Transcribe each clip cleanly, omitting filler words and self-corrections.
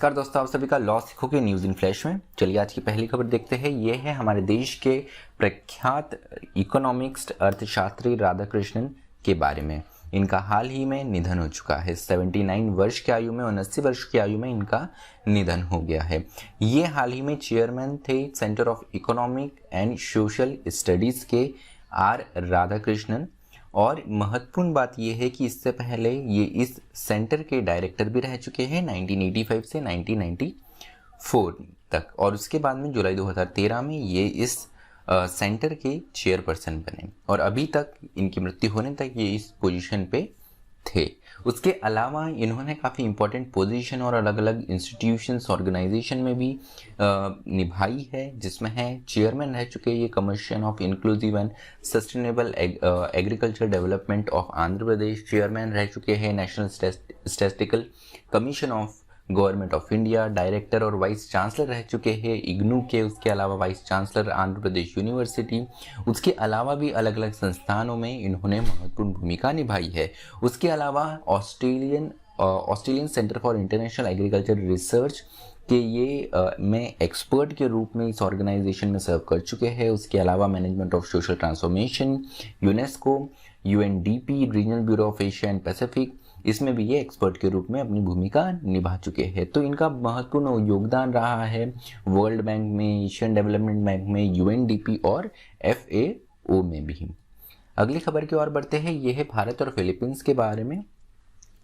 नमस्कार दोस्तों, आप सभी का लॉ सीखो के न्यूज़ इन फ्लैश में। चलिए आज की पहली खबर देखते हैं। ये है हमारे देश के प्रख्यात इकोनॉमिक्स अर्थशास्त्री राधाकृष्णन के बारे में। इनका हाल ही में निधन हो चुका है। 79 वर्ष की आयु में, 79 वर्ष की आयु में इनका निधन हो गया है। ये हाल ही में चेयरमैन थे centre of economic and social studies के आर राधाकृष्णन। और महत्वपूर्ण बात यह है कि इससे पहले ये इस सेंटर के डायरेक्टर भी रह चुके हैं 1985 से 1994 तक, और उसके बाद में जुलाई 2013 में ये इस सेंटर के चेयरपर्सन बने और अभी तक इनकी मृत्यु होने तक ये इस पोजीशन पे थे। उसके अलावा इन्होंने काफ़ी इंपॉर्टेंट पोजीशन और अलग अलग इंस्टीट्यूशंस ऑर्गेनाइजेशन में भी निभाई है, जिसमें है चेयरमैन रह चुके ये commission of inclusive and sustainable agriculture development of Andhra Pradesh, chairman रह चुके हैं national statistical commission of government of India, director और वाइस चांसलर रह चुके हैं इग्नू के, उसके अलावा vice chancellor Andhra Pradesh university. उसके अलावा भी अलग अलग संस्थानों में इन्होंने महत्वपूर्ण भूमिका निभाई है। उसके अलावा Australian centre for international agriculture research के ये में एक्सपर्ट के रूप में इस ऑर्गेनाइजेशन में सर्व कर चुके हैं। उसके अलावा management of social transformation, UNESCO, UNDP, regional bureau of Asia and Pacific, इसमें भी ये एक्सपर्ट के रूप में अपनी भूमिका निभा चुके हैं। तो इनका महत्वपूर्ण योगदान रहा है वर्ल्ड बैंक में, एशियन डेवलपमेंट बैंक में, यूएनडीपी और एफएओ में भी। अगली खबर की ओर बढ़ते हैं। ये है भारत और फिलीपींस के बारे में।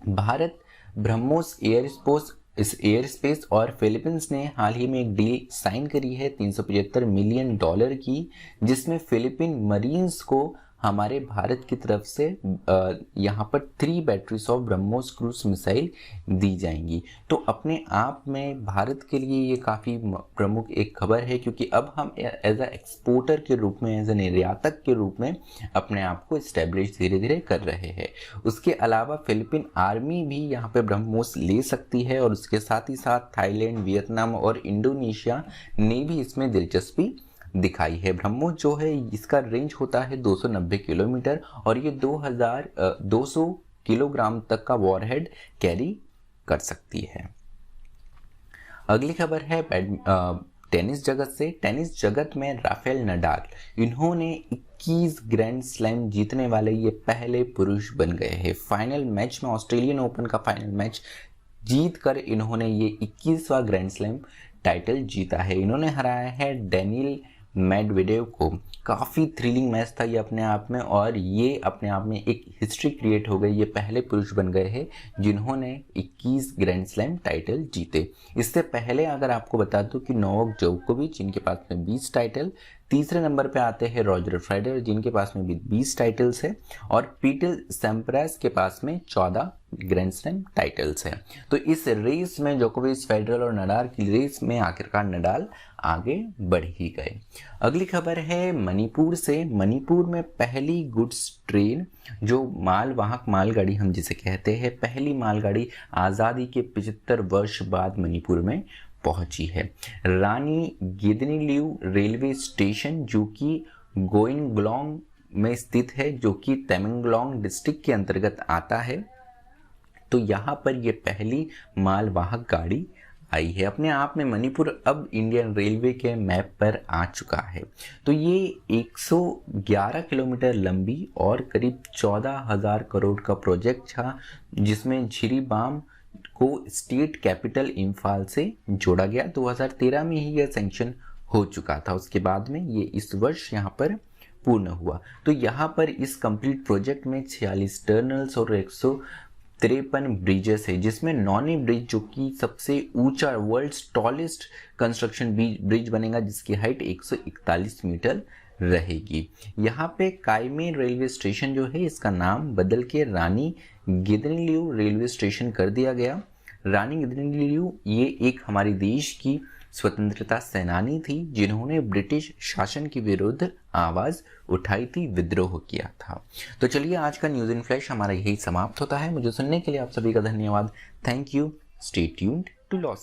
भारत ब्रह्मोस एयर स्पेस और फिलीपींस ने हाल ही में एक डील साइन करी है $375 मिलियन की, जिसमें फिलीपीन मरीन्स को हमारे भारत की तरफ से यहाँ पर 3 batteries of BrahMos cruise missile दी जाएंगी। तो अपने आप में भारत के लिए ये काफ़ी प्रमुख एक खबर है, क्योंकि अब हम एज अ एक्सपोर्टर के रूप में, एज अ निर्यातक के रूप में अपने आप को इस्टेब्लिश धीरे धीरे कर रहे हैं। उसके अलावा फिलीपीन आर्मी भी यहाँ पे ब्रह्मोस ले सकती है, और उसके साथ ही साथ थाईलैंड, वियतनाम और इंडोनेशिया ने भी इसमें दिलचस्पी दिखाई है। ब्रह्मोस जो है इसका रेंज होता है 290 किलोमीटर और ये 200 किलोग्राम तक का वॉरहेड कैरी कर सकती है। अगली खबर है टेनिस जगत से। टेनिस जगत में राफेल नडाल, इन्होंने 21 ग्रैंड स्लैम जीतने वाले ये पहले पुरुष बन गए हैं। फाइनल मैच में, ऑस्ट्रेलियन ओपन का फाइनल मैच जीत कर इन्होंने ये 21वां ग्रैंड स्लैम टाइटल जीता है। इन्होंने हराया है डेनियल मेडवेडेव को। काफ़ी थ्रिलिंग मैच था ये अपने आप में, और ये अपने आप में एक हिस्ट्री क्रिएट हो गई। ये पहले पुरुष बन गए हैं जिन्होंने 21 ग्रैंड स्लैम टाइटल जीते। इससे पहले अगर आपको बता दूं कि नोवाक जोकोविच, जिनके पास में 20 टाइटल, तीसरे नंबर पे आते हैं रॉजर फेडरर, जिनके पास में भी 20 टाइटल्स है, और पीटर सैम्प्रास के पास में 14 ग्रैंड स्लैम टाइटल्स है। तो इस रेस में, जोकोविच, फेडरर और नडाल की रेस में आखिरकार नडाल आगे बढ़ ही गए। अगली खबर है मणिपुर से। मणिपुर में पहली गुड्स ट्रेन, जो मालवाहक मालगाड़ी हम जिसे कहते हैं, पहली मालगाड़ी आज़ादी के 75 वर्ष बाद मणिपुर में पहुंची है। रानी गिदनील्यू रेलवे स्टेशन, जो कि गोइंगलोंग में स्थित है, जो कि तमेंगलोंग डिस्ट्रिक्ट के अंतर्गत आता है। तो यहाँ पर ये पहली मालवाहक गाड़ी आई है। अपने आप में मणिपुर अब इंडियन रेलवे के मैप पर आ चुका है। तो ये 111 किलोमीटर लंबी और करीब 14,000 करोड़ का प्रोजेक्ट था, जिसमें झिरीबाम को स्टेट कैपिटल इम्फाल से जोड़ा गया। 2013 में ही यह सैंक्शन हो चुका था। उसके बाद में ये इस वर्ष यहाँ पर पूर्ण हुआ। तो यहाँ पर इस कंप्लीट प्रोजेक्ट में 46 टर्नल्स और 153 ब्रिजेस है, जिसमें नॉनी ब्रिज, जो कि सबसे ऊंचा वर्ल्ड्स टॉलेस्ट कंस्ट्रक्शन ब्रिज बनेगा, जिसकी हाइट 141 मीटर रहेगी। यहाँ पे काइमे रेलवे स्टेशन जो है, इसका नाम बदल के रानी गिदनील्यू रेलवे स्टेशन कर दिया गया। रानी गिदनील्यू ये एक हमारे देश की स्वतंत्रता सेनानी थी, जिन्होंने ब्रिटिश शासन के विरुद्ध आवाज़ उठाई थी, विद्रोह किया था। तो चलिए आज का न्यूज़ इन फ्लैश हमारा यही समाप्त होता है। मुझे सुनने के लिए आप सभी का धन्यवाद। Thank you. Stay tuned to law.